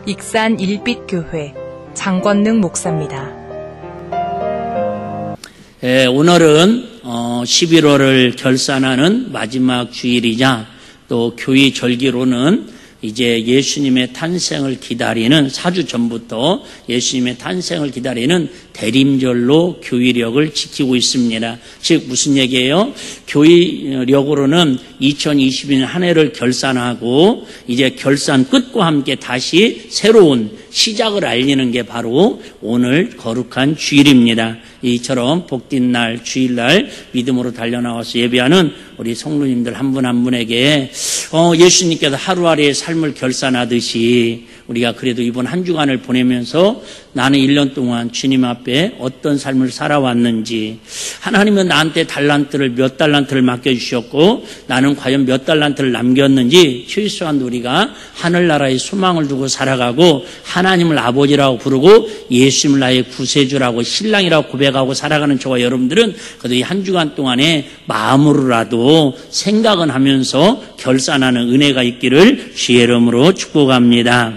익산 일빛교회 장권능 목사입니다. 오늘은 11월을 결산하는 마지막 주일이자 또 교회 절기로는 이제 예수님의 탄생을 기다리는 4주 전부터 예수님의 탄생을 기다리는 대림절로 교회력을 지키고 있습니다. 즉 무슨 얘기예요? 교회력으로는 2022년 한 해를 결산하고 이제 결산 끝과 함께 다시 새로운 시작을 알리는 게 바로 오늘 거룩한 주일입니다. 이처럼 복된 날, 주일날 믿음으로 달려나와서 예배하는 우리 성도님들 한 분 한 분에게 예수님께서 하루하루의 삶을 결산하듯이 우리가 그래도 이번 한 주간을 보내면서 나는 1년 동안 주님 앞에 어떤 삶을 살아왔는지, 하나님은 나한테 몇 달란트를 맡겨주셨고 나는 과연 몇 달란트를 남겼는지 최소한 우리가 하늘나라의 소망을 두고 살아가고 하나님을 아버지라고 부르고 예수님을 나의 구세주라고 신랑이라고 고백하고 살아가는 저와 여러분들은 그래도 이 한 주간 동안에 마음으로라도 생각은 하면서 결산하는 은혜가 있기를 주의 이름으로 축복합니다.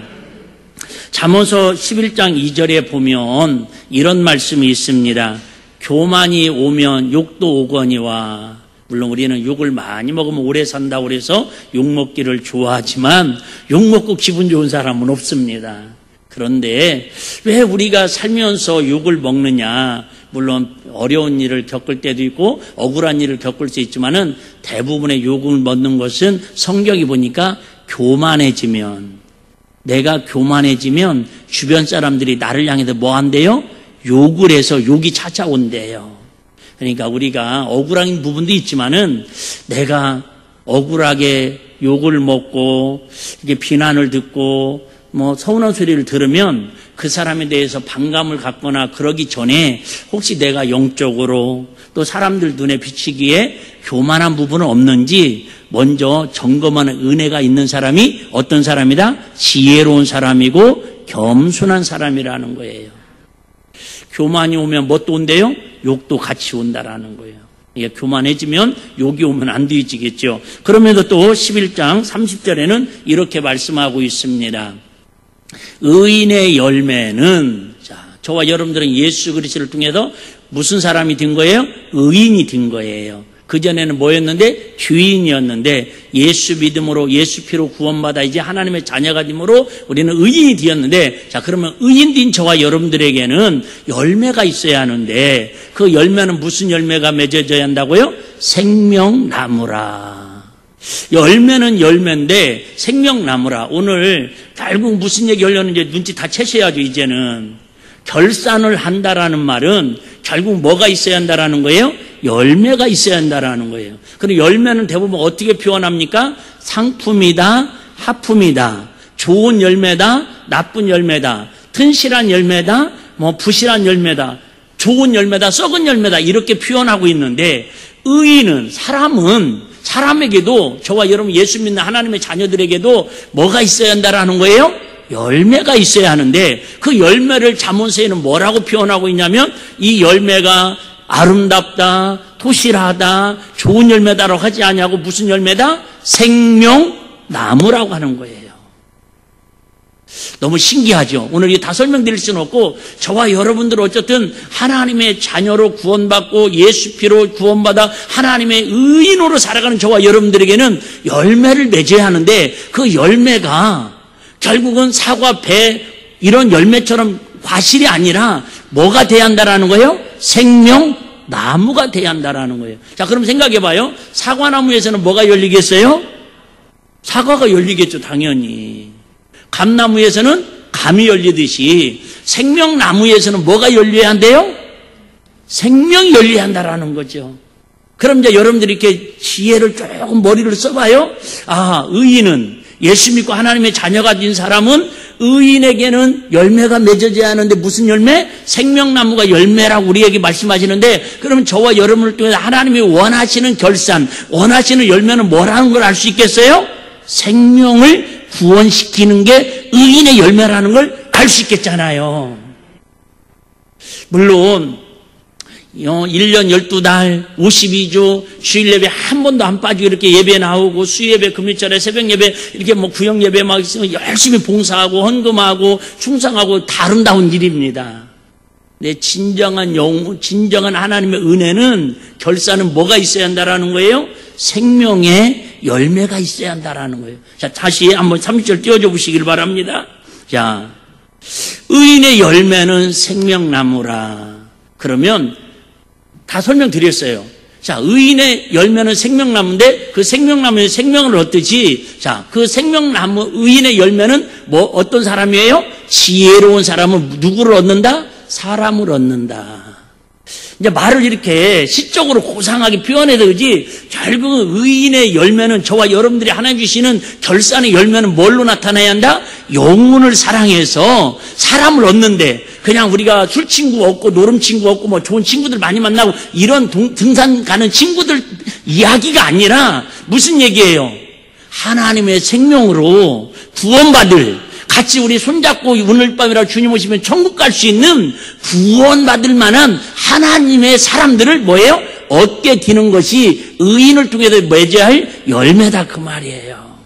잠언서 11장 2절에 보면 이런 말씀이 있습니다. 교만이 오면 욕도 오거니와. 물론 우리는 욕을 많이 먹으면 오래 산다고 그래서 욕 먹기를 좋아하지만 욕 먹고 기분 좋은 사람은 없습니다. 그런데 왜 우리가 살면서 욕을 먹느냐? 물론 어려운 일을 겪을 때도 있고 억울한 일을 겪을 수 있지만은 대부분의 욕을 먹는 것은 성경이 보니까 내가 교만해지면 주변 사람들이 나를 향해서 뭐 한대요? 욕을 해서 욕이 찾아온대요. 그러니까 우리가 억울한 부분도 있지만은 내가 억울하게 욕을 먹고 이게 비난을 듣고 뭐 서운한 소리를 들으면 그 사람에 대해서 반감을 갖거나 그러기 전에 혹시 내가 영적으로 또 사람들 눈에 비치기에 교만한 부분은 없는지 먼저 점검하는 은혜가 있는 사람이 어떤 사람이다? 지혜로운 사람이고 겸손한 사람이라는 거예요. 교만이 오면 뭣도 온대요? 욕도 같이 온다라는 거예요. 이게 교만해지면 욕이 오면 안 되지겠죠. 그러면서 또 11장 30절에는 이렇게 말씀하고 있습니다. 의인의 열매는, 저와 여러분들은 예수 그리스도를 통해서 무슨 사람이 된 거예요? 의인이 된 거예요. 그전에는 뭐였는데? 죄인이었는데 예수 믿음으로 예수 피로 구원받아 이제 하나님의 자녀가 됨으로 우리는 의인이 되었는데, 그러면 의인 된 저와 여러분들에게는 열매가 있어야 하는데 그 열매는 무슨 열매가 맺어져야 한다고요? 생명나무라. 열매는 열매인데 생명나무라. 오늘 결국 무슨 얘기 하려는지 눈치 다 채셔야죠. 이제는 결산을 한다라는 말은 결국 뭐가 있어야 한다라는 거예요? 열매가 있어야 한다라는 거예요. 그리고 열매는 대부분 어떻게 표현합니까? 상품이다, 하품이다, 좋은 열매다, 나쁜 열매다, 튼실한 열매다, 부실한 열매다, 좋은 열매다, 썩은 열매다, 이렇게 표현하고 있는데, 의인은, 사람에게도, 저와 여러분 예수 믿는 하나님의 자녀들에게도 뭐가 있어야 한다라는 거예요? 열매가 있어야 하는데, 그 열매를 잠언서에는 뭐라고 표현하고 있냐면, 이 열매가 아름답다, 토실하다, 좋은 열매다라고 하지 않냐고. 무슨 열매다? 생명나무라고 하는 거예요. 너무 신기하죠. 오늘 다 설명드릴 수는 없고, 저와 여러분들 어쨌든 하나님의 자녀로 구원받고 예수 피로 구원받아 하나님의 의인으로 살아가는 저와 여러분들에게는 열매를 맺어야 하는데, 그 열매가 결국은 사과, 배 이런 열매처럼 과실이 아니라 뭐가 돼야 한다라는 거예요? 생명나무가 돼야 한다라는 거예요. 그럼 생각해봐요. 사과나무에서는 뭐가 열리겠어요? 사과가 열리겠죠, 당연히. 감나무에서는 감이 열리듯이 생명나무에서는 뭐가 열려야 한대요? 생명이 열려야 한다라는 거죠. 그럼 이제 여러분들이 이렇게 지혜를 조금 머리를 써봐요. 의인은, 예수 믿고 하나님의 자녀가 된 사람은 의인에게는 열매가 맺어져야 하는데 무슨 열매? 생명나무가 열매라고 우리에게 말씀하시는데, 그러면 저와 여러분을 통해 하나님이 원하시는 결산, 원하시는 열매는 뭐라는 걸 알 수 있겠어요? 생명을 구원시키는 게 의인의 열매라는 걸 알 수 있겠잖아요. 물론 1년 12달, 52주, 주일 예배 한 번도 안 빠지고 이렇게 예배 나오고, 수예배, 금요일에 새벽 예배, 이렇게 구역 예배 막 있으면 열심히 봉사하고, 헌금하고, 충성하고, 다 아름다운 일입니다. 근데 진정한 하나님의 은혜는, 결사는 뭐가 있어야 한다라는 거예요? 생명의 열매가 있어야 한다라는 거예요. 자, 다시 한번 30절 띄워줘 보시길 바랍니다. 자, 의인의 열매는 생명나무라. 그러면 다 설명드렸어요. 자, 의인의 열매는 생명나무인데 그 생명나무의 생명을 얻듯이, 자, 그 생명나무 의인의 열매는 뭐 어떤 사람이에요? 지혜로운 사람은 누구를 얻는다? 사람을 얻는다. 이제 말을 이렇게 시적으로 고상하게 표현해서 그지, 결국은 의인의 열매는, 저와 여러분들이 하나님 주시는 결산의 열매는 뭘로 나타나야 한다? 영혼을 사랑해서 사람을 얻는데, 그냥 우리가 술 친구 없고 노름 친구 없고 뭐 좋은 친구들 많이 만나고 이런 등산 가는 친구들 이야기가 아니라 무슨 얘기예요? 하나님의 생명으로 구원받을, 같이 우리 손잡고 오늘 밤이라 주님 오시면 천국 갈 수 있는 구원받을 만한 하나님의 사람들을 뭐예요? 얻게 되는 것이 의인을 통해서 맺어야 할 열매다, 그 말이에요.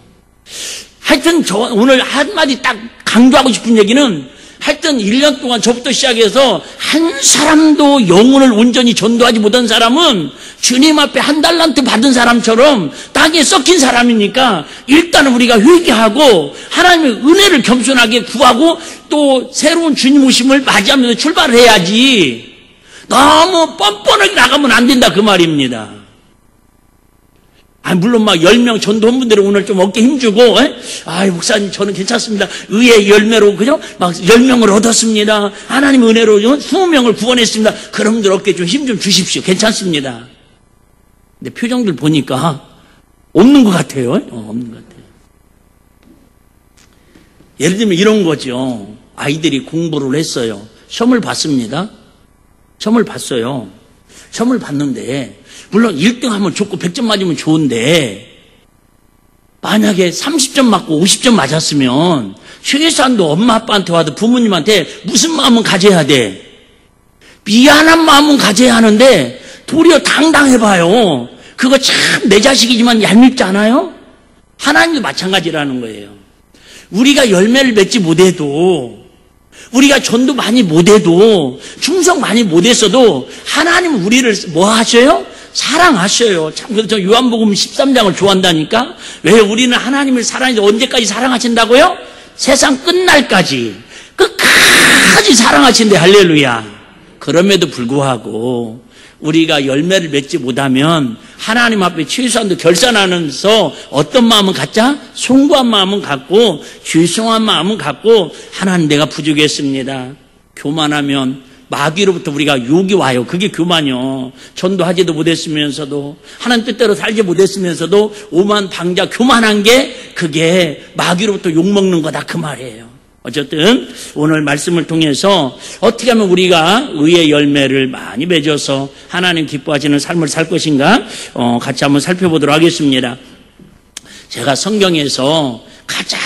하여튼 저 오늘 한마디 딱 강조하고 싶은 얘기는, 하여튼 1년 동안 저부터 시작해서 한 사람도 영혼을 온전히 전도하지 못한 사람은 주님 앞에 한 달란트 받은 사람처럼 땅에 썩힌 사람이니까, 일단은 우리가 회개하고 하나님의 은혜를 겸손하게 구하고 또 새로운 주님 오심을 맞이하면서 출발을 해야지, 너무 뻔뻔하게 나가면 안 된다, 그 말입니다. 물론 막 10명 전도한 분들은 오늘 좀 어깨 힘주고, 목사님 저는 괜찮습니다. 의의 열매로 그죠? 막 10명을 얻었습니다. 하나님의 은혜로 20명을 구원했습니다. 그럼들 어깨 좀 힘 좀 주십시오. 괜찮습니다. 근데 표정들 보니까 없는 것 같아요. 없는 것 같아요. 예를 들면 이런 거죠. 아이들이 공부를 했어요. 시험을 봤습니다. 시험을 봤어요. 시험을 봤는데 물론 1등 하면 좋고 100점 맞으면 좋은데, 만약에 30점 맞고 50점 맞았으면 최소한도 엄마 아빠한테 와도 부모님한테 무슨 마음은 가져야 돼? 미안한 마음은 가져야 하는데 도리어 당당해봐요. 그거 참 내 자식이지만 얄밉지 않아요? 하나님도 마찬가지라는 거예요. 우리가 열매를 맺지 못해도, 우리가 전도 많이 못해도, 충성 많이 못했어도 하나님은 우리를 뭐 하셔요? 사랑하셔요. 참, 그래서 저 요한복음 13장을 좋아한다니까? 왜 우리는 하나님을 사랑해서 언제까지 사랑하신다고요? 세상 끝날까지, 끝까지 사랑하신대. 할렐루야. 그럼에도 불구하고 우리가 열매를 맺지 못하면 하나님 앞에 최소한도 결산하면서 어떤 마음은 갖자? 송구한 마음은 갖고, 죄송한 마음은 갖고, 하나님 내가 부족했습니다. 교만하면 마귀로부터 우리가 욕이 와요. 그게 교만이요. 전도하지도 못했으면서도, 하나님 뜻대로 살지 못했으면서도 오만방자 교만한 게, 그게 마귀로부터 욕먹는 거다, 그 말이에요. 어쨌든 오늘 말씀을 통해서 어떻게 하면 우리가 의의 열매를 많이 맺어서 하나님 기뻐하시는 삶을 살 것인가 같이 한번 살펴보도록 하겠습니다. 제가 성경에서 가장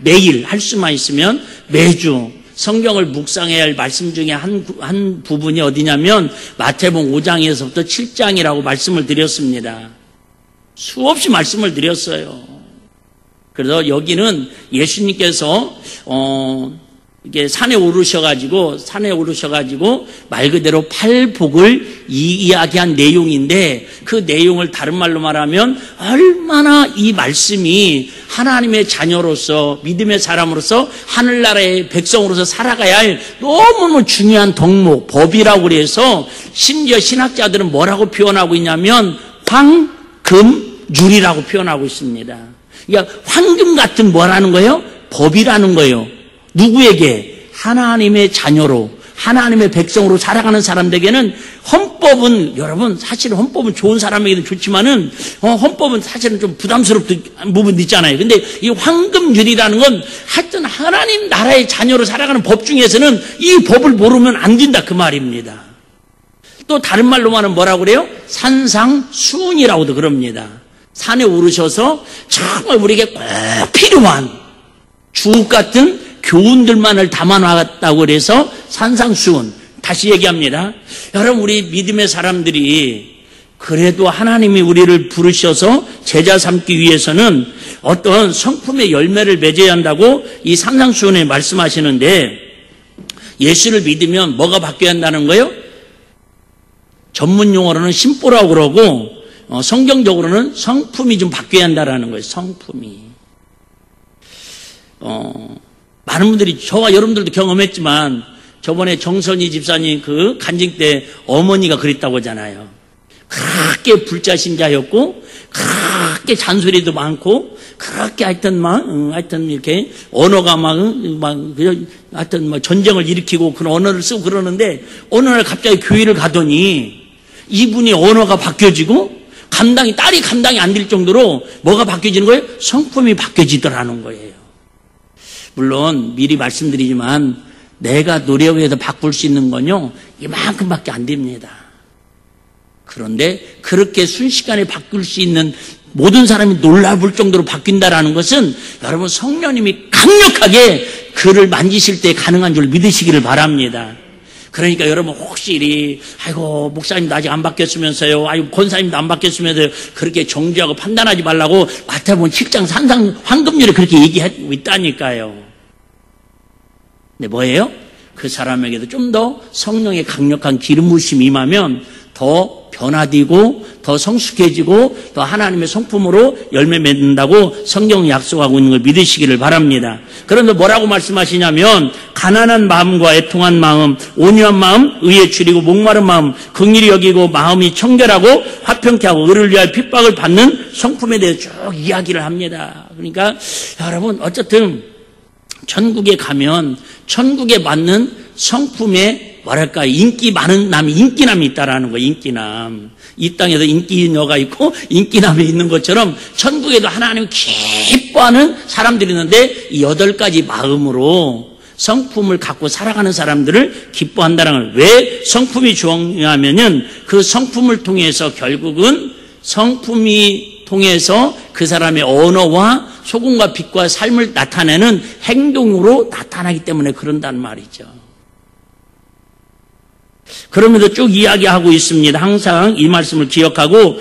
매일 할 수만 있으면 매주 성경을 묵상해야 할 말씀 중에 한 부분이 어디냐면 마태복음 5장에서부터 7장이라고 말씀을 드렸습니다. 수없이 말씀을 드렸어요. 그래서 여기는 예수님께서 이게 산에 오르셔가지고 말 그대로 팔복을 이야기한 내용인데, 그 내용을 다른 말로 말하면 얼마나 이 말씀이 하나님의 자녀로서, 믿음의 사람으로서, 하늘나라의 백성으로서 살아가야 할 너무너무 중요한 덕목, 법이라고 그래서 심지어 신학자들은 뭐라고 표현하고 있냐면 황금률이라고 표현하고 있습니다. 그러니까 황금 같은 뭐라는 거예요? 법이라는 거예요. 누구에게? 하나님의 자녀로, 하나님의 백성으로 살아가는 사람들에게는 헌법은, 여러분 사실은 헌법은 좋은 사람에게는 좋지만은 헌법은 사실은 좀 부담스럽던 부분도 있잖아요. 근데 이 황금률이라는 건 하여튼 하나님 나라의 자녀로 살아가는 법 중에서는 이 법을 모르면 안 된다, 그 말입니다. 또 다른 말로 말하면 뭐라고 그래요? 산상수훈이라고도 그럽니다. 산에 오르셔서 정말 우리에게 꼭 필요한 주옥 같은 교훈들만을 담아놨다고 그래서 산상수훈, 다시 얘기합니다. 여러분, 우리 믿음의 사람들이 그래도 하나님이 우리를 부르셔서 제자 삼기 위해서는 어떤 성품의 열매를 맺어야 한다고 이 산상수훈에 말씀하시는데, 예수를 믿으면 뭐가 바뀌어야 한다는 거예요? 전문 용어로는 심보라고 그러고, 성경적으로는 성품이 좀 바뀌어야 한다는 거예요. 성품이. 많은 분들이, 저와 여러분들도 경험했지만, 저번에 정선희 집사님 그 간증 때 어머니가 그랬다고 하잖아요. 그렇게 불자신자였고, 그렇게 잔소리도 많고, 그렇게 하여튼 이렇게 언어가 하여튼 전쟁을 일으키고 그런 언어를 쓰고 그러는데, 어느 날 갑자기 교회를 가더니 이분이 언어가 바뀌어지고, 딸이 감당이 안 될 정도로 뭐가 바뀌어지는 거예요? 성품이 바뀌어지더라는 거예요. 물론 미리 말씀드리지만, 내가 노력해서 바꿀 수 있는 건요, 이만큼밖에 안 됩니다. 그런데 그렇게 순식간에 바꿀 수 있는, 모든 사람이 놀라볼 정도로 바뀐다라는 것은 여러분 성령님이 강력하게 그를 만지실 때 가능한 줄 믿으시기를 바랍니다. 그러니까 여러분 혹시 아이고 목사님도 아직 안 바뀌었으면서요, 아이고 권사님도 안 바뀌었으면서요, 그렇게 정죄하고 판단하지 말라고 마태복음 7장 산상 황금률에 그렇게 얘기하고 있다니까요. 근데 뭐예요? 그 사람에게도 좀 더 성령의 강력한 기름 부으심이 임하면 더 변화되고 더 성숙해지고 더 하나님의 성품으로 열매 맺는다고 성경이 약속하고 있는 걸 믿으시기를 바랍니다. 그런데 뭐라고 말씀하시냐면, 가난한 마음과 애통한 마음, 온유한 마음, 의에 줄이고 목마른 마음, 긍휼히 여기고 마음이 청결하고 화평케 하고 의를 위하여 핍박을 받는 성품에 대해 쭉 이야기를 합니다. 그러니까 여러분 어쨌든 천국에 가면 천국에 맞는 성품의 뭐랄까 인기 많은 남이, 인기남이 있다라는 거예요. 인기남. 이 땅에도 인기녀가 있고 인기남이 있는 것처럼 천국에도 하나님이 기뻐하는 사람들이 있는데, 이 8가지 마음으로 성품을 갖고 살아가는 사람들을 기뻐한다는 걸. 왜 성품이 중요하면은 그 성품을 통해서 결국은 성품이 통해서 그 사람의 언어와 소금과 빛과 삶을 나타내는 행동으로 나타나기 때문에 그런단 말이죠. 그러면서 쭉 이야기하고 있습니다. 항상 이 말씀을 기억하고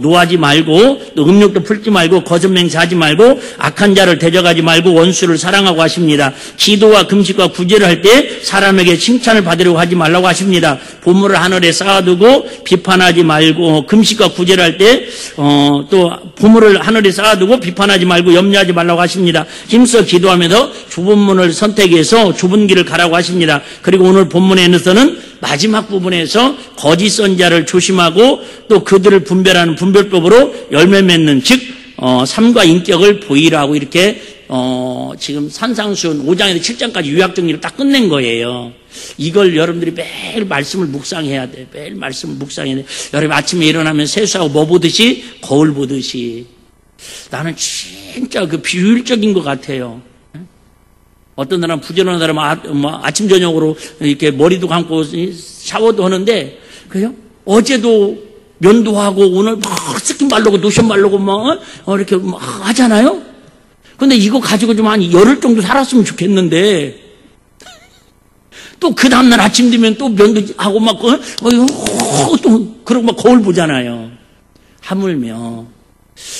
노하지 말고, 또 음욕도 풀지 말고, 거짓맹세하지 말고, 악한 자를 대적하지 말고, 원수를 사랑하고 하십니다. 기도와 금식과 구제를 할 때 사람에게 칭찬을 받으려고 하지 말라고 하십니다. 보물을 하늘에 쌓아두고 비판하지 말고, 금식과 구제를 할 때 또 보물을 하늘에 쌓아두고 비판하지 말고 염려하지 말라고 하십니다. 힘써 기도하면서 좁은 문을 선택해서 좁은 길을 가라고 하십니다. 그리고 오늘 본문에서는 마지막 부분에서 거짓 선자를 조심하고 또 그들을 분별하는 분별법으로 열매 맺는, 즉 삶과 인격을 보이라고 이렇게 지금 산상수훈 5장에서 7장까지 요약 정리를 딱 끝낸 거예요. 이걸 여러분들이 매일 말씀을 묵상해야 돼. 매일 말씀을 묵상해야 돼. 여러분 아침에 일어나면 세수하고 뭐 보듯이? 거울 보듯이. 나는 진짜 그 비효율적인 것 같아요. 어떤 사람, 부지런한 사람 아침 저녁으로 이렇게 머리도 감고 샤워도 하는데, 그죠? 어제도 면도 하고 오늘 막 스킨 바르고 로션 바르고 이렇게 하잖아요. 근데 이거 가지고 좀 한 열흘 정도 살았으면 좋겠는데, 또 그 다음날 아침 되면 또 면도 하고 또 그러고 막 거울 보잖아요. 하물며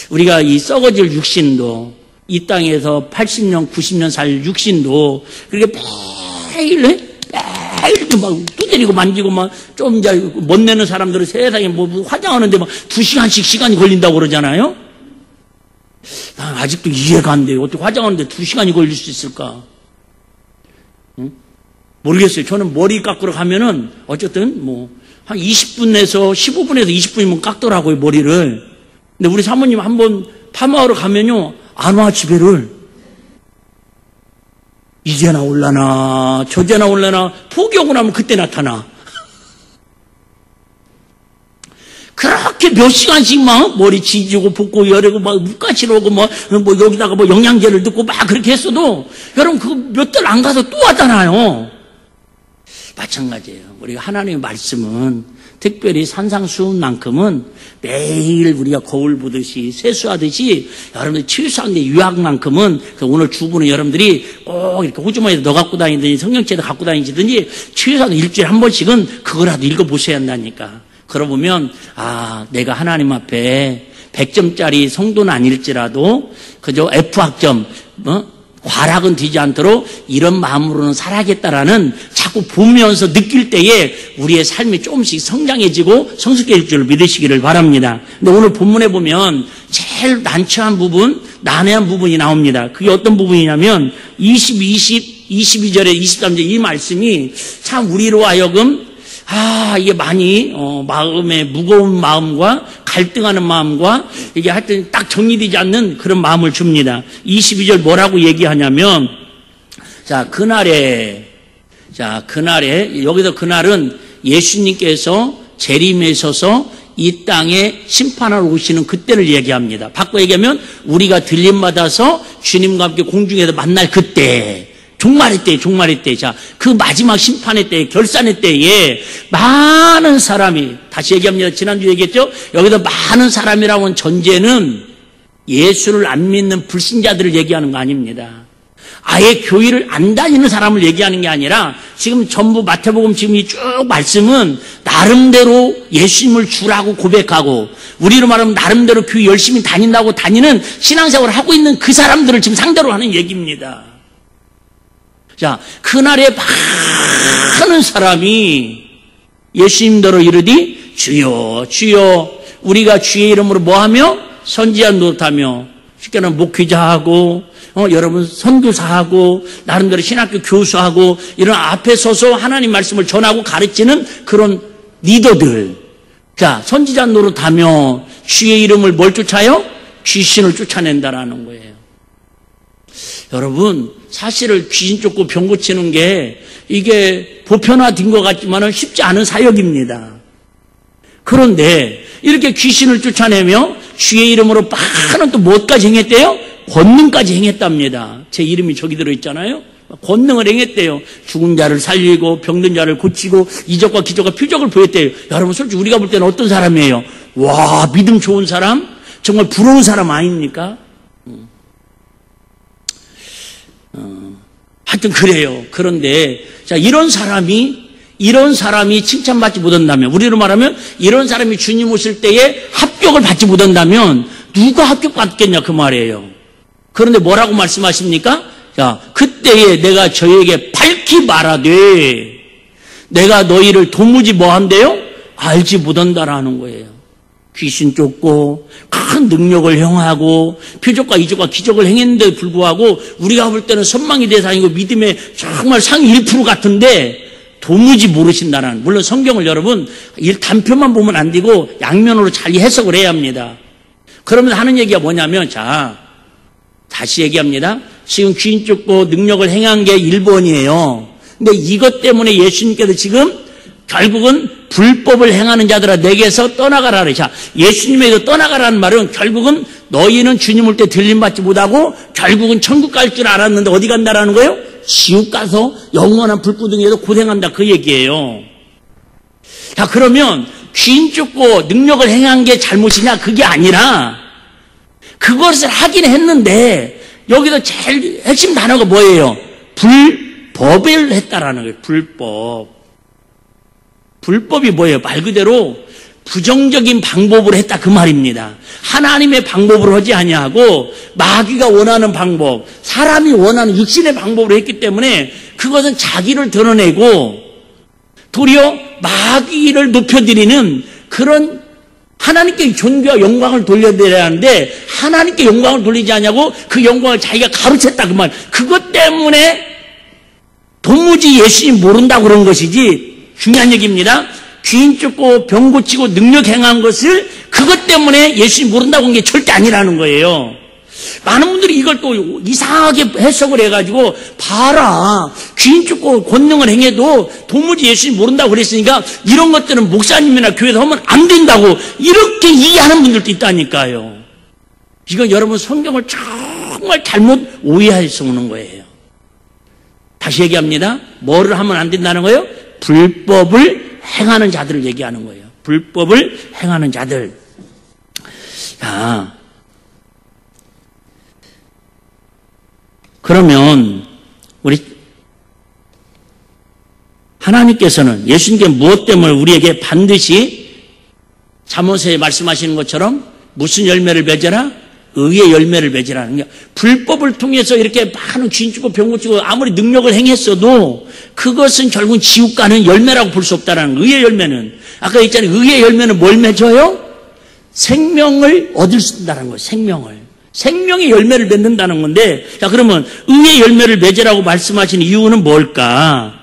우리가 이 썩어질 육신도, 이 땅에서 80년, 90년 살 육신도 그렇게 매일 이렇게 막 두드리고 만지고 좀 이제 멋내는 사람들은 세상에 화장하는데 2시간씩 시간이 걸린다고 그러잖아요. 난 아직도 이해가 안 돼요. 어떻게 화장하는데 2시간이 걸릴 수 있을까? 응? 모르겠어요. 저는 머리 깎으러 가면은 어쨌든 한 20분에서 15분에서 20분이면 깎더라고요, 머리를. 근데 우리 사모님 한번 파마하러 가면요, 안 와, 집에를. 이제나 올라나 저제나 올라나 포기하고 나면 그때 나타나. 그렇게 몇 시간씩 머리 지지고 볶고 여리고 물가치러 오고 여기다가 영양제를 넣고 그렇게 했어도 여러분 그 몇 달 안 가서 또 왔잖아요. 마찬가지예요. 우리가 하나님의 말씀은 특별히 산상수훈만큼은 매일 우리가 거울 보듯이 세수하듯이 여러분들 치유하는데 유학만큼은 오늘 주부는 여러분들이 꼭 이렇게 호주머니에 넣어 갖고 다니든지 성경책에다 갖고 다니시든지 치유하는 일주일에 한 번씩은 그거라도 읽어보셔야 한다니까. 그러고 보면 내가 하나님 앞에 100점짜리 성도는 아닐지라도 그저 F학점 과락은 되지 않도록 이런 마음으로는 살아야겠다라는 자꾸 보면서 느낄 때에 우리의 삶이 조금씩 성장해지고 성숙해질 줄 믿으시기를 바랍니다. 근데 오늘 본문에 보면 제일 난처한 부분, 난해한 부분이 나옵니다. 그게 어떤 부분이냐면 22절에 23절 이 말씀이 참 우리로 하여금 이게 많이 마음에 무거운 마음과 갈등하는 마음과 이게 하여튼 딱 정리되지 않는 그런 마음을 줍니다. 22절 뭐라고 얘기하냐면 그날에 여기서 그날은 예수님께서 재림에 서서 이 땅에 심판하러 오시는 그때를 얘기합니다. 바꿔 얘기하면 우리가 들림받아서 주님과 함께 공중에서 만날 그때, 종말의 때. 그 마지막 심판의 때, 결산의 때에 많은 사람이, 다시 얘기합니다. 지난주 얘기했죠? 여기서 많은 사람이라고 하는 전제는 예수를 안 믿는 불신자들을 얘기하는 거 아닙니다. 아예 교회를 안 다니는 사람을 얘기하는 게 아니라 지금 전부 마태복음 지금 이 쭉 말씀은 나름대로 예수님을 주라고 고백하고 우리로 말하면 나름대로 교회 열심히 다닌다고 다니는 신앙생활을 하고 있는 그 사람들을 지금 상대로 하는 얘기입니다. 그날에 많은 사람이 예수님더러 이르디 주여 주여 우리가 주의 이름으로 뭐하며 선지자 노릇하며 쉽게 말하면 목회자하고 여러분 선교사하고 나름대로 신학교 교수하고 이런 앞에 서서 하나님 말씀을 전하고 가르치는 그런 리더들 선지자 노릇하며 주의 이름을 뭘 쫓아요? 귀신을 쫓아낸다라는 거예요. 여러분 사실을 귀신 쫓고 병 고치는 게 이게 보편화된 것 같지만은 쉽지 않은 사역입니다. 그런데 이렇게 귀신을 쫓아내며 주의 이름으로 많은 또 무엇까지 행했대요? 권능까지 행했답니다. 제 이름이 저기 들어있잖아요. 권능을 행했대요. 죽은 자를 살리고 병든 자를 고치고 이적과 기적과 표적을 보였대요. 여러분 솔직히 우리가 볼 때는 어떤 사람이에요? 와 믿음 좋은 사람? 정말 부러운 사람 아닙니까? 하여튼 그래요. 그런데 이런 사람이 칭찬받지 못한다면 우리로 말하면 이런 사람이 주님 오실 때에 합격을 받지 못한다면 누가 합격받겠냐 그 말이에요. 그런데 뭐라고 말씀하십니까? 그때에 내가 저에게 밝히 말하되 내가 너희를 도무지 뭐한대요? 알지 못한다라는 거예요. 귀신 쫓고 큰 능력을 행하고 표적과 이적과 기적을 행했는데도 불구하고 우리가 볼 때는 선망의 대상이고 믿음의 정말 상위 1% 같은데 도무지 모르신다는, 물론 성경을 여러분 단편만 보면 안 되고 양면으로 잘 해석을 해야 합니다. 그러면서 하는 얘기가 뭐냐면 다시 얘기합니다. 지금 귀신 쫓고 능력을 행한 게 1번이에요. 근데 이것 때문에 예수님께서 지금 결국은 불법을 행하는 자들아 내게서 떠나가라 그래. 예수님에게서 떠나가라는 말은 결국은 너희는 주님 올 때 들림받지 못하고 결국은 천국 갈 줄 알았는데 어디 간다라는 거예요? 지옥 가서 영원한 불구덩이에서 고생한다 그 얘기예요. 그러면 귀신 쫓고 능력을 행한 게 잘못이냐? 그게 아니라 그것을 하긴 했는데 여기서 제일 핵심 단어가 뭐예요? 불법을 했다라는 거예요. 불법이 뭐예요? 말 그대로 부정적인 방법으로 했다 그 말입니다. 하나님의 방법으로 하지 아니하고 마귀가 원하는 방법, 사람이 원하는 육신의 방법으로 했기 때문에 그것은 자기를 드러내고 도리어 마귀를 높여드리는 그런 하나님께 존귀와 영광을 돌려드려야 하는데 하나님께 영광을 돌리지 않냐고 그 영광을 자기가 가로챘다 그 말. 그것 때문에 도무지 예수님 모른다고 그런 것이지 중요한 얘기입니다. 귀인 쫓고 병 고치고 능력 행한 것을 그것 때문에 예수님 모른다고 한 게 절대 아니라는 거예요. 많은 분들이 이걸 또 이상하게 해석을 해가지고 봐라 귀인 쫓고 권능을 행해도 도무지 예수님 모른다고 그랬으니까 이런 것들은 목사님이나 교회에서 하면 안 된다고 이렇게 이해하는 분들도 있다니까요. 이건 여러분 성경을 정말 잘못 오해해서 오는 거예요. 다시 얘기합니다. 뭐를 하면 안 된다는 거예요? 불법을 행하는 자들을 얘기하는 거예요. 불법을 행하는 자들. 자, 그러면 우리 하나님께서는 예수님께 무엇 때문에 우리에게 반드시 잠언서에 말씀하시는 것처럼 무슨 열매를 맺어라? 의의 열매를 맺으라는 게, 불법을 통해서 이렇게 많은 쥐인 쫓고 병 고치고 아무리 능력을 행했어도 그것은 결국은 지옥가는 열매라고 볼 수 없다라는 거예요. 의의 열매는, 아까 했잖아요. 의의 열매는 뭘 맺어요? 생명을 얻을 수 있다는 거예요. 생명의 열매를 맺는다는 건데, 자, 그러면 의의 열매를 맺으라고 말씀하신 이유는 뭘까?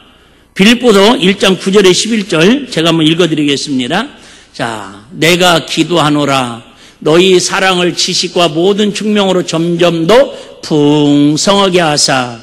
빌립보서 1장 9절에 11절 제가 한번 읽어드리겠습니다. 자, 내가 기도하노라. 너희 사랑을 지식과 모든 증명으로 점점 더 풍성하게 하사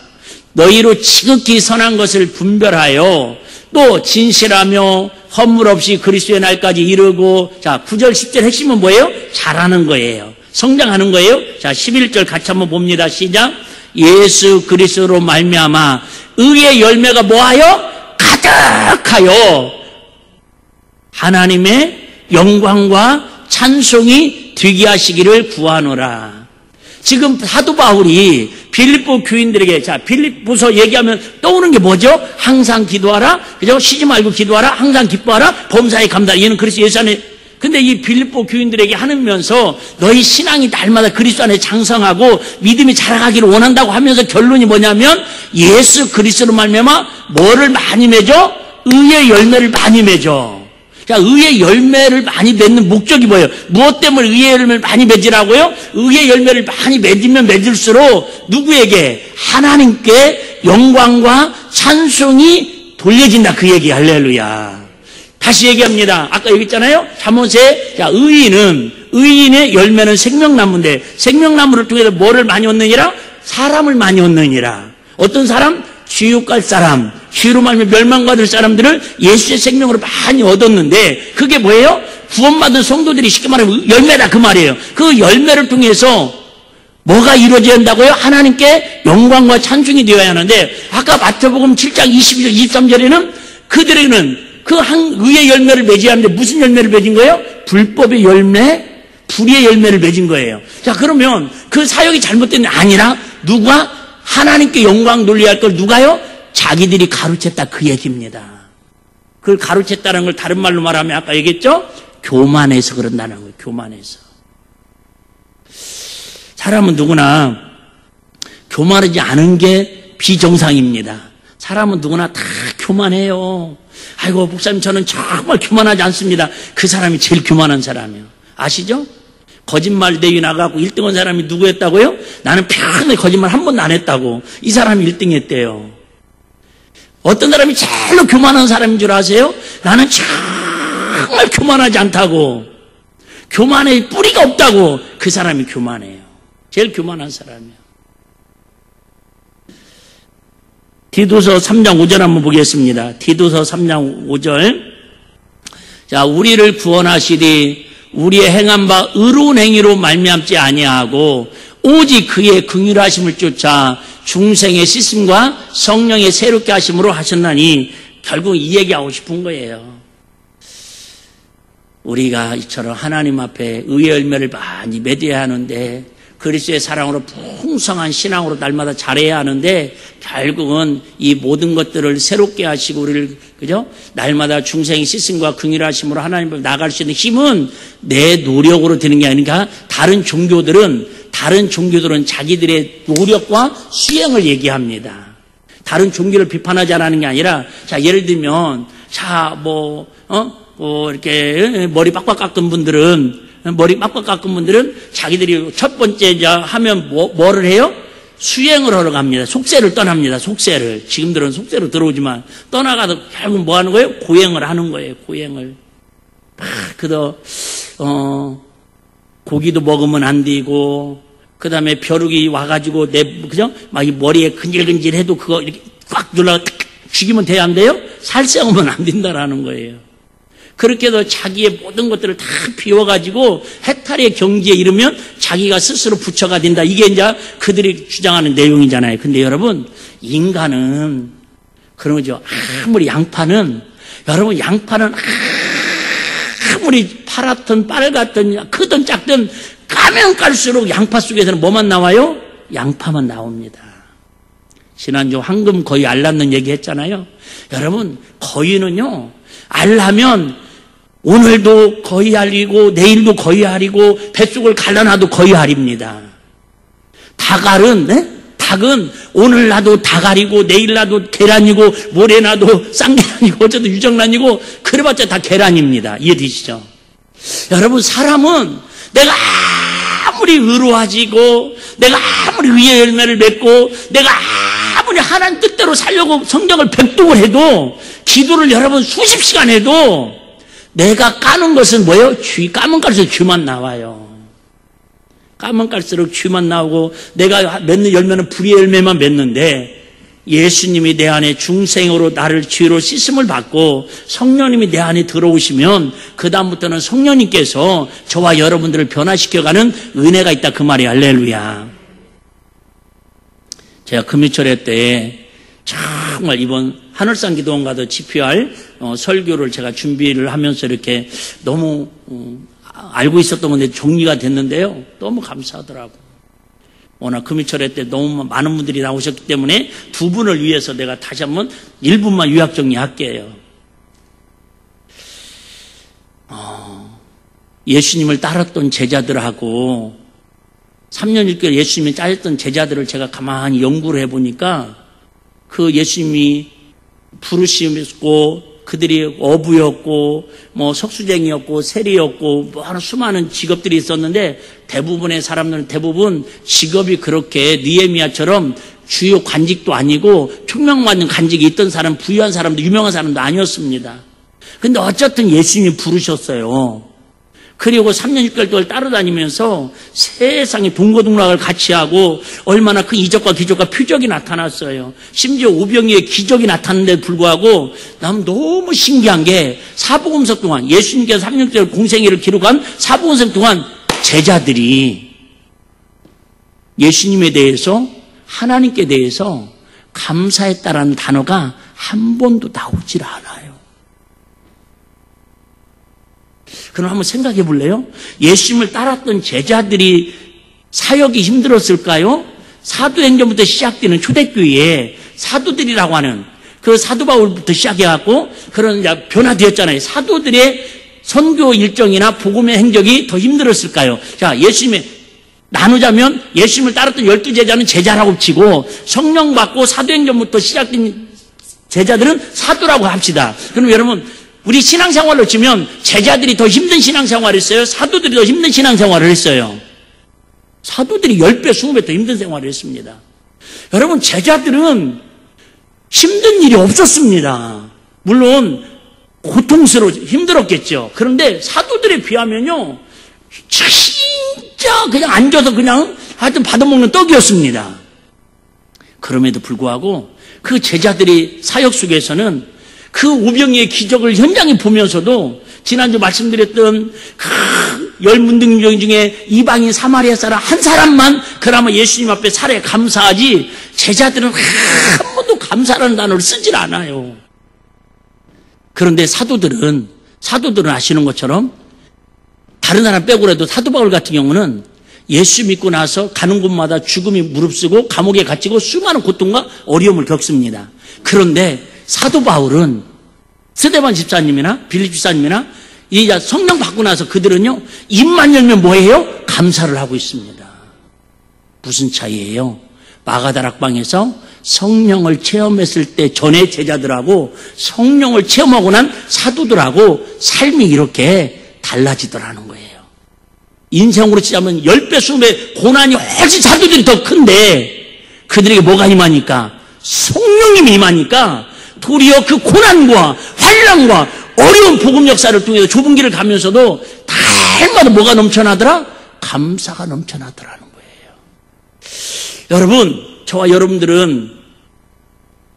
너희로 지극히 선한 것을 분별하여 또 진실하며 허물 없이 그리스도의 날까지 이르고, 자, 9절 10절 핵심은 뭐예요? 잘하는 거예요. 성장하는 거예요. 자, 11절 같이 한번 봅니다. 시작. 예수 그리스도로 말미암아 의의 열매가 뭐하여? 가득하여 하나님의 영광과 찬송이 되게 하시기를 구하노라. 지금 사도 바울이 빌립보 교인들에게, 자, 빌립보서 얘기하면 떠오르는 게 뭐죠? 항상 기도하라. 그죠? 쉬지 말고 기도하라. 항상 기뻐하라. 범사에 감사하라. 얘는 그리스도 예수 안에. 근데 이 빌립보 교인들에게 하면서 너희 신앙이 날마다 그리스도 안에 장성하고 믿음이 자라가기를 원한다고 하면서 결론이 뭐냐면 예수 그리스도로 말미암아 뭐를 많이 맺어? 의의 열매를 많이 맺어. 자, 의의 열매를 많이 맺는 목적이 뭐예요? 무엇 때문에 의의 열매를 많이 맺으라고요? 의의 열매를 많이 맺으면 맺을수록 누구에게? 하나님께 영광과 찬송이 돌려진다. 그 얘기. 할렐루야. 다시 얘기합니다. 아까 얘기했잖아요. 잠언서에, 자, 의인의 열매는 생명나무인데 생명나무를 통해서 뭐를 많이 얻느니라? 사람을 많이 얻느니라. 어떤 사람? 지옥 갈 사람, 죄로 말미암아 멸망받을 사람들을 예수의 생명으로 많이 얻었는데 그게 뭐예요? 구원받은 성도들이 쉽게 말하면 열매다 그 말이에요. 그 열매를 통해서 뭐가 이루어져야 한다고요? 하나님께 영광과 찬송이 되어야 하는데, 아까 마태복음 7장 22절 23절에는 그들에게는 그 의의 열매를 맺어야 하는데 무슨 열매를 맺은 거예요? 불법의 열매, 불의의 열매를 맺은 거예요. 자, 그러면 그 사역이 잘못된 게 아니라 누가 하나님께 영광 돌려야 할 걸 누가요? 자기들이 가르쳤다 그 얘기입니다. 그걸 가르쳤다는 걸 다른 말로 말하면 아까 얘기했죠? 교만해서 그런다는 거예요. 교만해서. 사람은 누구나 교만하지 않은 게 비정상입니다. 사람은 누구나 다 교만해요. 아이고 목사님 저는 정말 교만하지 않습니다. 그 사람이 제일 교만한 사람이에요. 아시죠? 거짓말 대회 나가고 1등한 사람이 누구였다고요? 나는 평생 거짓말 한 번도 안 했다고. 이 사람이 1등 했대요. 어떤 사람이 제일로 교만한 사람인 줄 아세요? 나는 정말 교만하지 않다고. 교만의 뿌리가 없다고. 그 사람이 교만해요. 제일 교만한 사람이에요. 디도서 3장 5절 한번 보겠습니다. 디도서 3장 5절. 자, 우리를 구원하시리 우리의 행한 바 의로운 행위로 말미암지 아니하고 오직 그의 긍휼하심을 쫓아 중생의 씻음과 성령의 새롭게 하심으로 하셨나니, 결국 이 얘기하고 싶은 거예요. 우리가 이처럼 하나님 앞에 의의 열매를 많이 맺어야 하는데, 그리스도의 사랑으로 풍성한 신앙으로 날마다 잘해야 하는데, 결국은 이 모든 것들을 새롭게 하시고 우리를, 그죠? 날마다 중생의 씻음과 긍휼하심으로 하나님 앞에 나갈 수 있는 힘은 내 노력으로 되는 게 아니라, 다른 종교들은 자기들의 노력과 수행을 얘기합니다. 다른 종교를 비판하자라는 게 아니라, 자, 예를 들면, 자, 이렇게 머리 빡빡 깎은 분들은 자기들이 첫 번째 하면 뭐를 해요? 수행을 하러 갑니다. 속세를 떠납니다. 속세를. 지금들은 속세로 들어오지만 떠나가서 결국 뭐 하는 거예요? 고행을 하는 거예요. 고행을. 고기도 먹으면 안 되고, 그 다음에 벼룩이 와가지고 그죠? 막 이 머리에 근질근질해도 그거 이렇게 꽉 눌러 죽이면 돼야 안 돼요? 살생하면 안 된다라는 거예요. 그렇게 해서 자기의 모든 것들을 다 비워가지고 해탈의 경지에 이르면 자기가 스스로 부처가 된다. 이게 이제 그들이 주장하는 내용이잖아요. 근데 여러분, 인간은 그런 거죠. 아무리 양파는, 여러분 양파는 아무리 파랗든 빨갛든 크든 작든 까면 깔수록 양파 속에서는 뭐만 나와요? 양파만 나옵니다. 지난주 황금 거위 알 낳는 얘기 했잖아요. 여러분 거위는요, 알하면 오늘도 거위 알이고 내일도 거위 알이고 뱃속을 갈라놔도 거위 알입니다. 닭알은, 네? 닭은 오늘 나도 닭알이고 내일 나도 계란이고 모레 나도 쌍계란이고 어쩌도 유정란이고 그래봤자 다 계란입니다. 이해되시죠? 여러분 사람은 내가 아무리 의로워지고 내가 아무리 의의 열매를 맺고 내가 아무리 하나님 뜻대로 살려고 성경을 백독을 해도 기도를 여러분 수십 시간 해도 내가 까는 것은 뭐예요? 까면 깔수록 쥐만 나와요. 까면 깔수록 쥐만 나오고 내가 맺는 열매는 불의 열매만 맺는데 예수님이 내 안에 중생으로 나를 죄로 씻음을 받고 성령님이 내 안에 들어오시면 그 다음부터는 성령님께서 저와 여러분들을 변화시켜가는 은혜가 있다 그 말이 할렐루야. 제가 금요철회 때 정말 이번 하늘산 기도원과도 집회할 설교를 제가 준비를 하면서 이렇게 너무 알고 있었던 건데 정리가 됐는데요. 너무 감사하더라고. 워낙 금요철회 때 너무 많은 분들이 나오셨기 때문에 두 분을 위해서 내가 다시 한번 1분만 요약 정리할게요. 예수님을 따랐던 제자들하고 3년 6개월 예수님이 짜였던 제자들을 제가 가만히 연구를 해보니까 그 예수님이 부르심이었고 그들이 어부였고 뭐 석수쟁이였고 세리였고 뭐 하는 수많은 직업들이 있었는데 대부분의 사람들은 대부분 직업이 그렇게 느헤미야처럼 주요 관직도 아니고 총명받는 관직이 있던 사람, 부유한 사람도 유명한 사람도 아니었습니다. 근데 어쨌든 예수님이 부르셨어요. 그리고 3년 6개월 동안 따라다니면서 세상에 동고동락을 같이 하고 얼마나 그 이적과 기적과 표적이 나타났어요. 심지어 오병이의 기적이 나타났는데도 불구하고 난 너무 신기한 게 사복음서 동안 예수님께서 3년 6개월 공생애를 기록한 사복음서 동안 제자들이 예수님에 대해서 하나님께 대해서 감사했다라는 단어가 한 번도 나오질 않아요. 그럼 한번 생각해 볼래요? 예수님을 따랐던 제자들이 사역이 힘들었을까요? 사도행전부터 시작되는 초대교회에 사도들이라고 하는 그 사도 바울부터 시작해갖고 그런 변화되었잖아요. 사도들의 선교 일정이나 복음의 행적이 더 힘들었을까요? 자, 예수님의 나누자면 예수님을 따랐던 12제자는 제자라고 치고 성령 받고 사도행전부터 시작된 제자들은 사도라고 합시다. 그럼 여러분 우리 신앙생활로 치면 제자들이 더 힘든 신앙생활을 했어요? 사도들이 더 힘든 신앙생활을 했어요? 사도들이 10배, 20배 더 힘든 생활을 했습니다. 여러분 제자들은 힘든 일이 없었습니다. 물론 고통스러워 힘들었겠죠. 그런데 사도들에 비하면요 진짜 그냥 앉아서 그냥 하여튼 받아먹는 떡이었습니다. 그럼에도 불구하고 그 제자들이 사역 속에서는 그 오병이의 기적을 현장에 보면서도 지난주 말씀드렸던 그 10문둥병 중에 이방인 사마리아 사람 한 사람만 그나마 예수님 앞에 살에 감사하지 제자들은 한 번도 감사라는 단어를 쓰질 않아요. 그런데 사도들은 아시는 것처럼 다른 사람 빼고라도 사도 바울 같은 경우는 예수 믿고 나서 가는 곳마다 죽음이 무릅쓰고 감옥에 갇히고 수많은 고통과 어려움을 겪습니다. 그런데 사도 바울은 스데반 집사님이나 빌립 집사님이나 이 성령 받고 나서 그들은요 입만 열면 뭐예요? 감사를 하고 있습니다. 무슨 차이예요? 마가다락방에서 성령을 체험했을 때 전에 제자들하고 성령을 체험하고 난 사도들하고 삶이 이렇게 달라지더라는 거예요. 인생으로 치자면 10배, 20배 고난이 훨씬 사도들이 더 큰데 그들에게 뭐가 임하니까? 성령님이 임하니까 도리어 그 고난과 환난과 어려운 복음 역사를 통해서 좁은 길을 가면서도 달마다 뭐가 넘쳐나더라? 감사가 넘쳐나더라는 거예요. 여러분, 저와 여러분들은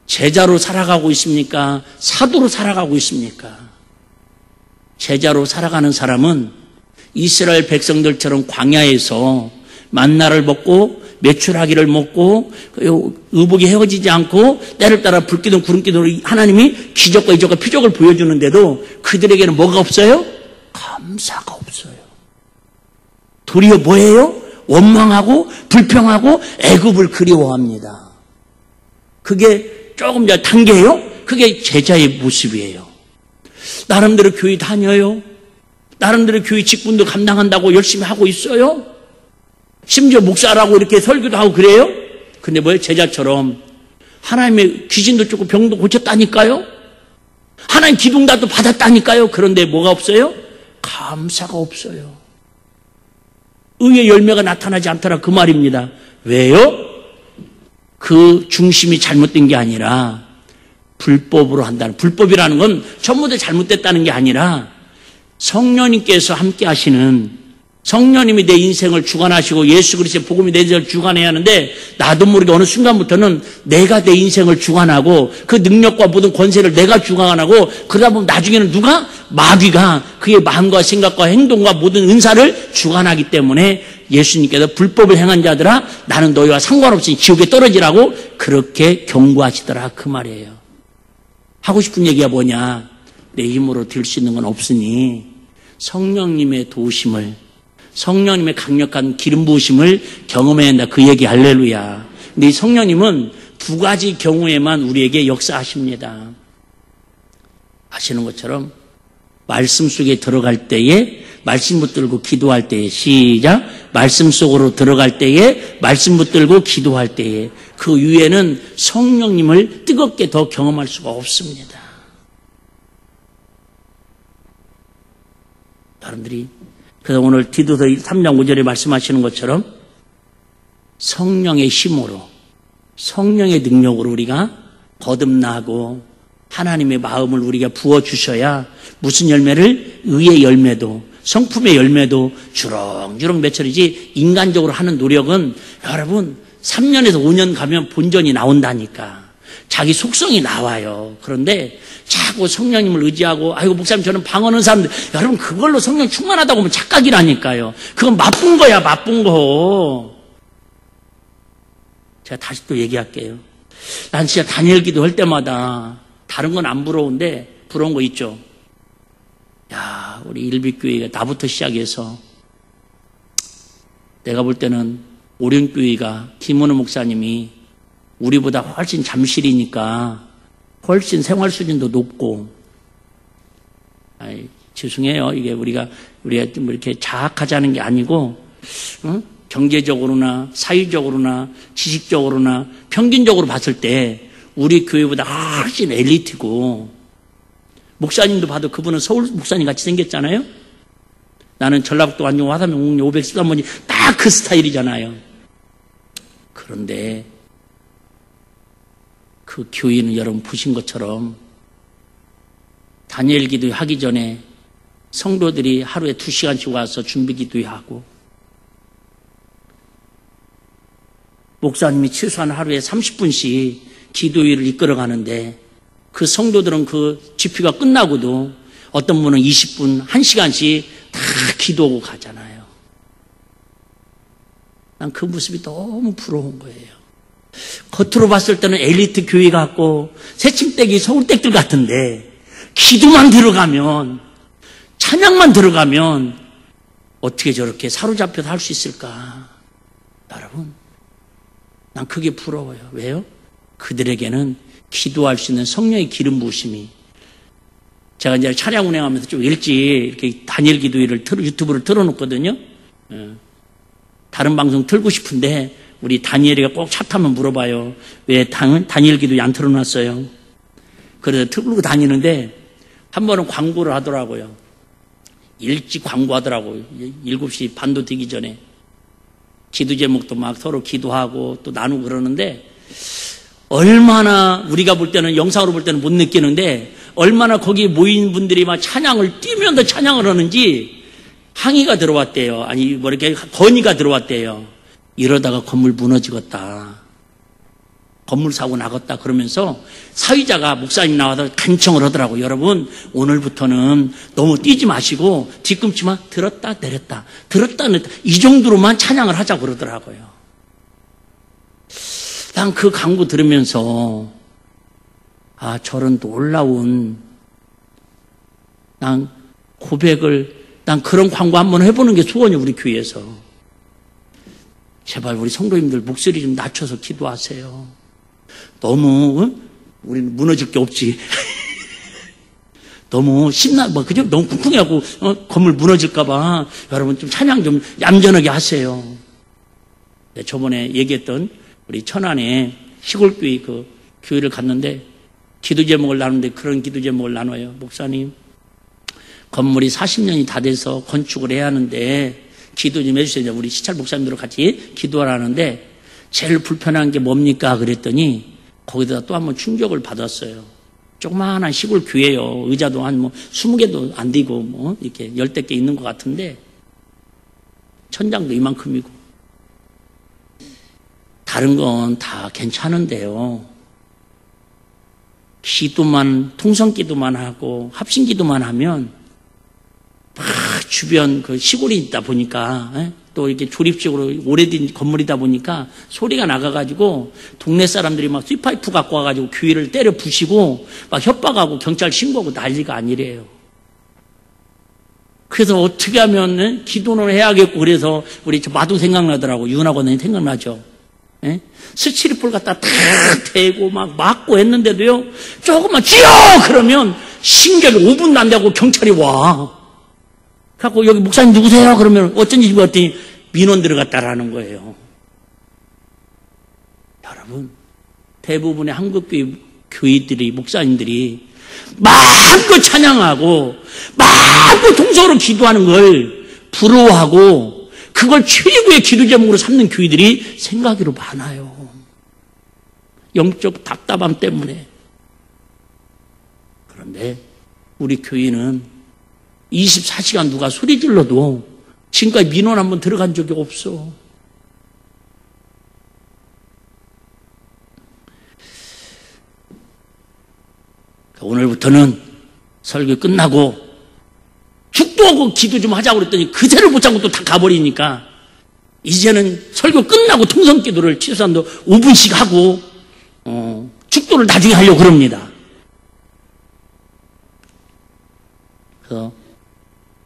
제자로 살아가고 있습니까? 사도로 살아가고 있습니까? 제자로 살아가는 사람은 이스라엘 백성들처럼 광야에서 만나를 먹고 메추라기를 먹고 의복이 헤어지지 않고 때를 따라 불기둥 구름기둥으로 하나님이 기적과 이적과 표적을 보여주는데도 그들에게는 뭐가 없어요? 감사가 없어요. 도리어 뭐예요? 원망하고 불평하고 애굽을 그리워합니다. 그게 조금 더 단계예요? 그게 제자의 모습이에요. 나름대로 교회 다녀요. 나름대로 교회 직분도 감당한다고 열심히 하고 있어요. 심지어 목사라고 이렇게 설교도 하고 그래요. 근데 뭐예요? 제자처럼 하나님의 귀신도 쫓고 병도 고쳤다니까요. 하나님 기둥다도 받았다니까요. 그런데 뭐가 없어요? 감사가 없어요. 의의 열매가 나타나지 않더라 그 말입니다. 왜요? 그 중심이 잘못된 게 아니라 불법으로 한다는, 불법이라는 건 전부 다 잘못됐다는 게 아니라 성령님께서 함께 하시는, 성령님이 내 인생을 주관하시고 예수 그리스도의 복음이 내 인생을 주관해야 하는데 나도 모르게 어느 순간부터는 내가 내 인생을 주관하고 그 능력과 모든 권세를 내가 주관하고 그러다 보면 나중에는 누가? 마귀가 그의 마음과 생각과 행동과 모든 은사를 주관하기 때문에 예수님께서 불법을 행한 자들아 나는 너희와 상관없이 지옥에 떨어지라고 그렇게 경고하시더라 그 말이에요. 하고 싶은 얘기가 뭐냐? 내 힘으로 될 수 있는 건 없으니 성령님의 도우심을, 성령님의 강력한 기름 부으심을 경험해야 한다 그 얘기. 할렐루야. 근데 이 성령님은 두 가지 경우에만 우리에게 역사하십니다. 아시는 것처럼 말씀 속에 들어갈 때에 말씀 붙들고 기도할 때에, 시작, 말씀 속으로 들어갈 때에 말씀 붙들고 기도할 때에 그 위에는 성령님을 뜨겁게 더 경험할 수가 없습니다. 여러분들이 그래서 오늘 디도서 3장 5절에 말씀하시는 것처럼 성령의 힘으로, 성령의 능력으로 우리가 거듭나고 하나님의 마음을 우리가 부어주셔야 무슨 열매를? 의의 열매도, 성품의 열매도 주렁주렁 맺혀지지. 인간적으로 하는 노력은 여러분 3년에서 5년 가면 본전이 나온다니까. 자기 속성이 나와요. 그런데 자꾸 성령님을 의지하고 아이고 목사님 저는 방언하는 사람들, 여러분 그걸로 성령 충만하다고 하면 착각이라니까요. 그건 맛본 거야, 맛본 거. 제가 다시 또 얘기할게요. 난 진짜 다니엘 기도할 때마다 다른 건 안 부러운데 부러운 거 있죠. 야, 우리 일빛교회가 나부터 시작해서 내가 볼 때는 오륜교회가 김은호 목사님이 우리보다 훨씬 잠실이니까 훨씬 생활 수준도 높고, 죄송해요. 이게 우리가 좀 이렇게 자학하자는 게 아니고, 응? 경제적으로나 사회적으로나 지식적으로나 평균적으로 봤을 때 우리 교회보다 훨씬 엘리트고, 목사님도 봐도 그분은 서울 목사님 같이 생겼잖아요. 나는 전라북도 완전 화사명 옥리 513번이 딱 그 스타일이잖아요. 그런데 그 교회는 여러분 보신 것처럼 다니엘 기도 하기 전에 성도들이 하루에 2시간씩 와서 준비 기도하고, 목사님이 최소한 하루에 30분씩 기도회를 이끌어 가는데 그 성도들은 그 집회가 끝나고도 어떤 분은 20분, 1시간씩 다 기도하고 가잖아요. 난 그 모습이 너무 부러운 거예요. 겉으로 봤을 때는 엘리트 교회 같고 새침대기 서울댁들 같은데 기도만 들어가면, 찬양만 들어가면 어떻게 저렇게 사로잡혀서 할 수 있을까? 여러분, 난 그게 부러워요. 왜요? 그들에게는 기도할 수 있는 성령의 기름 부으심이. 제가 이제 차량 운행하면서 좀 일찍 이렇게 다니엘 기도회를 유튜브를 틀어놓거든요. 다른 방송 틀고 싶은데 우리 다니엘이가 꼭 차 타면 물어봐요. 왜 다니엘 기도회 안 틀어놨어요? 그래서 틀고 다니는데 한 번은 광고를 하더라고요. 일찍 광고하더라고요. 7시 반도 되기 전에. 기도 제목도 막 서로 기도하고 또 나누고 그러는데, 얼마나 우리가 볼 때는, 영상으로 볼 때는 못 느끼는데 얼마나 거기에 모인 분들이 막 찬양을 뛰면서 찬양을 하는지 항의가 들어왔대요. 아니 뭐 이렇게 건의가 들어왔대요. 이러다가 건물 무너지겠다, 건물 사고 나겠다 그러면서 사위자가 목사님 나와서 간청을 하더라고요. 여러분 오늘부터는 너무 뛰지 마시고 뒤꿈치만 들었다 내렸다 들었다 내렸다 이 정도로만 찬양을 하자고 그러더라고요. 난 그 강구 들으면서 저런 놀라운 난 그런 광고 한번 해보는 게 소원이에요. 우리 교회에서. 제발 우리 성도님들 목소리 좀 낮춰서 기도하세요. 너무 우리는 무너질 게 없지. 너무 그죠? 너무 쿵쿵해갖고 건물 무너질까봐 여러분 좀 찬양 좀 얌전하게 하세요. 네, 저번에 얘기했던 우리 천안에 시골교회 그 교회를 갔는데 기도 제목을 나누는데 그런 기도 제목을 나눠요. 목사님, 건물이 40년이 다 돼서 건축을 해야 하는데 기도 좀 해주세요. 우리 시찰 목사님들과 같이 기도하라는데 제일 불편한 게 뭡니까? 그랬더니 거기다 또 한번 충격을 받았어요. 조그마한 시골 교회요. 의자도 한 20개도 안 되고 이렇게 10대 개 있는 것 같은데 천장도 이만큼이고 다른 건 다 괜찮은데요. 통성기도만 하고 합심기도만 하면 주변 그 시골이 있다 보니까 또 이렇게 조립식으로 오래된 건물이다 보니까 소리가 나가가지고 동네 사람들이 막 쇠파이프 갖고 와가지고 교회를 때려 부시고 막 협박하고 경찰 신고하고 난리가 아니래요. 그래서 어떻게 하면 기도는 해야겠고 그래서 우리 마도 생각나더라고. 윤학원이 생각나죠. 스치리폴 갖다 탁 대고 막 맞고 했는데도요. 조금만 쥐어 그러면 신경이 5분도 안 되고 경찰이 와. 그래갖고 여기 목사님 누구세요? 그러면 어쩐지 봤더니 민원 들어갔다라는 거예요. 여러분, 대부분의 한국 교회들이 목사님들이 마음껏 찬양하고 마음껏 동서로 기도하는 걸 부러워하고 그걸 최고의 기도 제목으로 삼는 교회들이 생각으로 많아요. 영적 답답함 때문에. 그런데 우리 교회는 24시간 누가 소리 질러도 지금까지 민원 한번 들어간 적이 없어. 오늘부터는 설교 끝나고 축도하고 기도 좀 하자고 그랬더니 그새를 못 참고 또 다 가버리니까 이제는 설교 끝나고 통성기도를 최소한도 5분씩 하고 축도를 나중에 하려고 그럽니다. 그래서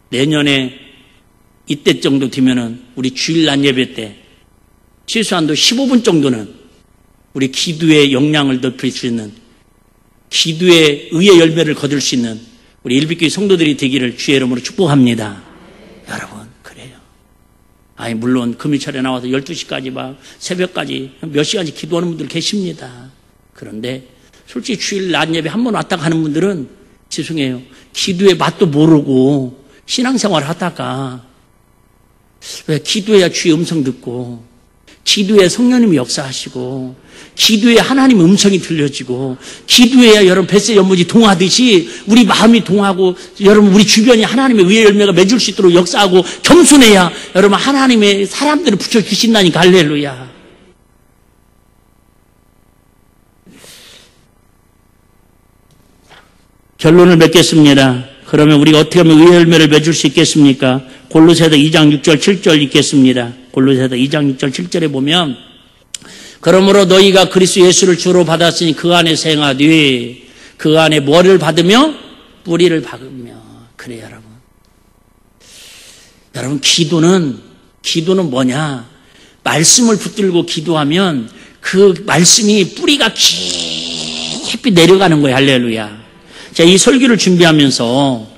내년에 이때 정도 되면은 우리 주일 낮 예배 때 최소한도 15분 정도는 우리 기도의 역량을 높일 수 있는 기도의 의의 열매를 거둘 수 있는 우리 일비교회 성도들이 되기를 주의 이름으로 축복합니다. 여러분 그래요. 물론 금요일에 나와서 12시까지 막 새벽까지 몇 시간씩 기도하는 분들 계십니다. 그런데 솔직히 주일 낮 예배 한 번 왔다 가는 분들은 죄송해요. 기도의 맛도 모르고 신앙생활 하다가 왜 기도해야 주의 음성 듣고 기도해야 성령님이 역사하시고 기도해야 하나님 음성이 들려지고 기도해야 여러분 뱃새 연못이 동하듯이 우리 마음이 동하고 여러분 우리 주변이 하나님의 의의 열매가 맺을 수 있도록 역사하고 겸손해야 여러분 하나님의 사람들을 붙여주신다니까. 할렐루야. 결론을 맺겠습니다. 그러면 우리가 어떻게 하면 의의 열매를 맺을 수 있겠습니까? 골로새서 2장 6절 7절 읽겠습니다. 골로새서 2장 6절 7절에 보면 그러므로 너희가 그리스도 예수를 주로 받았으니 그 안에 생하되 그 안에 뭐를 받으며 뿌리를 박으며. 그래요 여러분 기도는 뭐냐? 말씀을 붙들고 기도하면 그 말씀이 뿌리가 깊이 내려가는 거예요. 할렐루야. 자, 이 설교를 준비하면서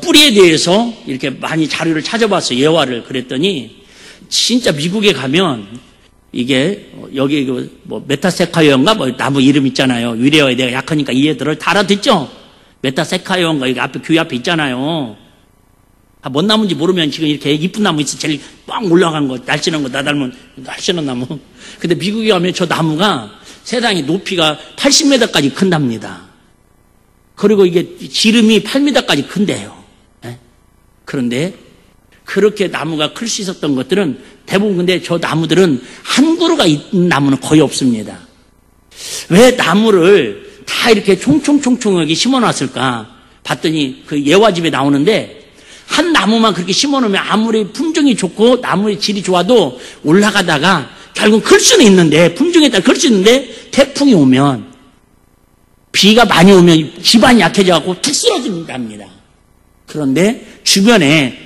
뿌리에 대해서 이렇게 많이 자료를 찾아봤어요. 예화를. 그랬더니 진짜 미국에 가면 이게 여기 메타세카이어인가 나무 이름 있잖아요. 위레어에 내가 약하니까 이해들을 다 알아듣죠? 메타세카이어인가 여기 앞에 교회 앞에 있잖아요. 뭔 나무인지 모르면 지금 이렇게 이쁜 나무 있어. 제일 뻥 올라간 거, 날씬한 거, 나 닮은 날씬한 나무. 근데 미국에 가면 저 나무가 세상에 높이가 80m까지 큰답니다. 그리고 이게 지름이 8m까지 큰대요. 그런데 그렇게 나무가 클 수 있었던 것들은 대부분 근데 저 나무들은 한 그루가 있는 나무는 거의 없습니다. 왜 나무를 다 이렇게 총총총총하게 심어놨을까 봤더니 그 예화집에 나오는데 한 나무만 그렇게 심어놓으면 아무리 품종이 좋고 나무의 질이 좋아도 올라가다가 결국 클 수는 있는데, 품종에 따라 클 수 있는데, 태풍이 오면, 비가 많이 오면 기반이 약해져갖고 툭 쓰러진답니다. 그런데 주변에,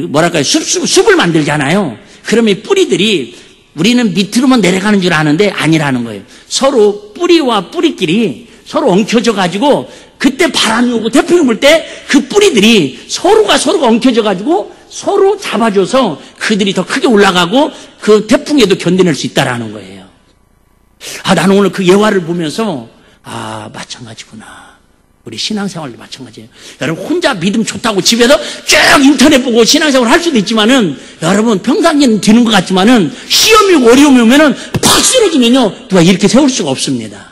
뭐랄까요, 숲을 만들잖아요. 그러면 이 뿌리들이 우리는 밑으로만 내려가는 줄 아는데 아니라는 거예요. 서로 뿌리와 뿌리끼리 서로 엉켜져 가지고 그때 바람이 오고 태풍이 불 때 그 뿌리들이 서로가 엉켜져 가지고 서로 잡아줘서 그들이 더 크게 올라가고 그 태풍에도 견뎌낼 수 있다라는 거예요. 나는 오늘 그 예화를 보면서 마찬가지구나. 우리 신앙생활도 마찬가지예요. 여러분 혼자 믿음 좋다고 집에서 쭉 인터넷 보고 신앙생활 할 수도 있지만은 여러분 평상시에는 되는 것 같지만은 시험이 오고 어려움이 오면은 팍 쓰러지면요 누가 이렇게 세울 수가 없습니다.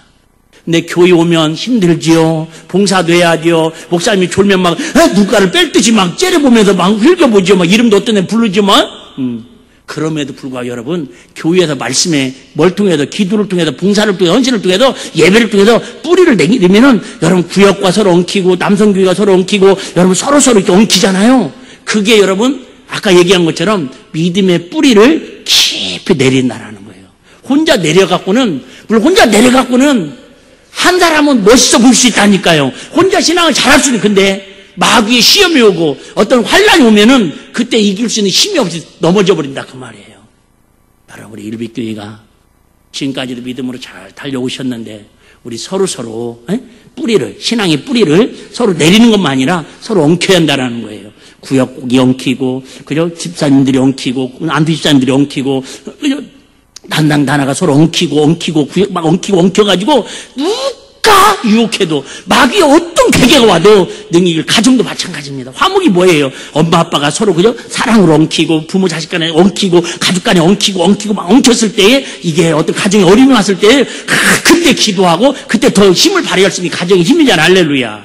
근데 교회 오면 힘들지요. 봉사도 해야 돼요. 목사님이 졸면 막 눈가를 뺄듯이 막 째려보면서 막 흘겨보죠. 막 이름도 어떤 애 부르지만 그럼에도 불구하고 여러분 교회에서 말씀에 뭘 통해서 기도를 통해서 봉사를 통해서 헌신을 통해서 예배를 통해서 뿌리를 내리면은 여러분 구역과 서로 엉키고 남성교회가 서로 엉키고 여러분 서로 이렇게 엉키잖아요. 그게 여러분 아까 얘기한 것처럼 믿음의 뿌리를 깊이 내린다라는 거예요. 혼자 내려갖고는 한 사람은 멋있어 보일 수 있다니까요. 혼자 신앙을 잘할 수는 근데 마귀의 시험이 오고 어떤 환란이 오면은 그때 이길 수 있는 힘이 없이 넘어져 버린다 그 말이에요. 여러분 우리 일빛교회가 지금까지도 믿음으로 잘 달려오셨는데 우리 서로 뿌리를 신앙의 뿌리를 서로 내리는 것만 아니라 서로 엉켜야 한다는 거예요. 구역이 엉키고 그죠? 집사님들이 엉키고 안두 집사님들이 엉키고 그죠? 단당단아가 서로 엉키고 구역 막 엉켜가지고 누가 유혹해도 마귀의 어떤 계계가 와도 능력을 가정도 마찬가지입니다. 화목이 뭐예요? 엄마 아빠가 서로 그죠? 사랑으로 엉키고 부모 자식 간에 엉키고 가족 간에 엉키고 막 엉켰을 때에 이게 어떤 가정에 어려움이 왔을 때 그때 기도하고 그때 더 힘을 발휘할 수 있는 가정의 힘이잖아요. 할렐루야.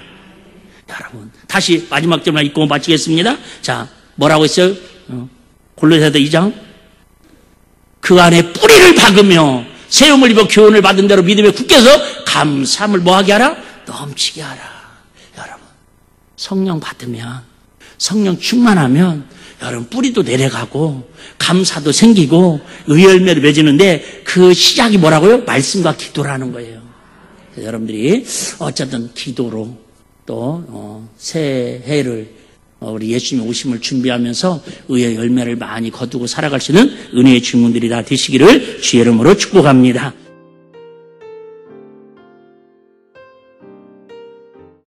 여러분 다시 마지막 점을 읽고 마치겠습니다. 자 뭐라고 했어요? 골로새서 2장 그 안에 뿌리를 박으며 세움을 입어 교훈을 받은 대로 믿음에 굳게서 감사함을 뭐하게 하라? 넘치게 하라. 여러분 성령 받으면 성령 충만하면 여러분 뿌리도 내려가고 감사도 생기고 의의 열매를 맺는데 그 시작이 뭐라고요? 말씀과 기도라는 거예요. 여러분들이 어쨌든 기도로 또 새해를 우리 예수님의 오심을 준비하면서 의의 열매를 많이 거두고 살아갈 수 있는 은혜의 주문들이 다 되시기를 주의 이름으로 축복합니다.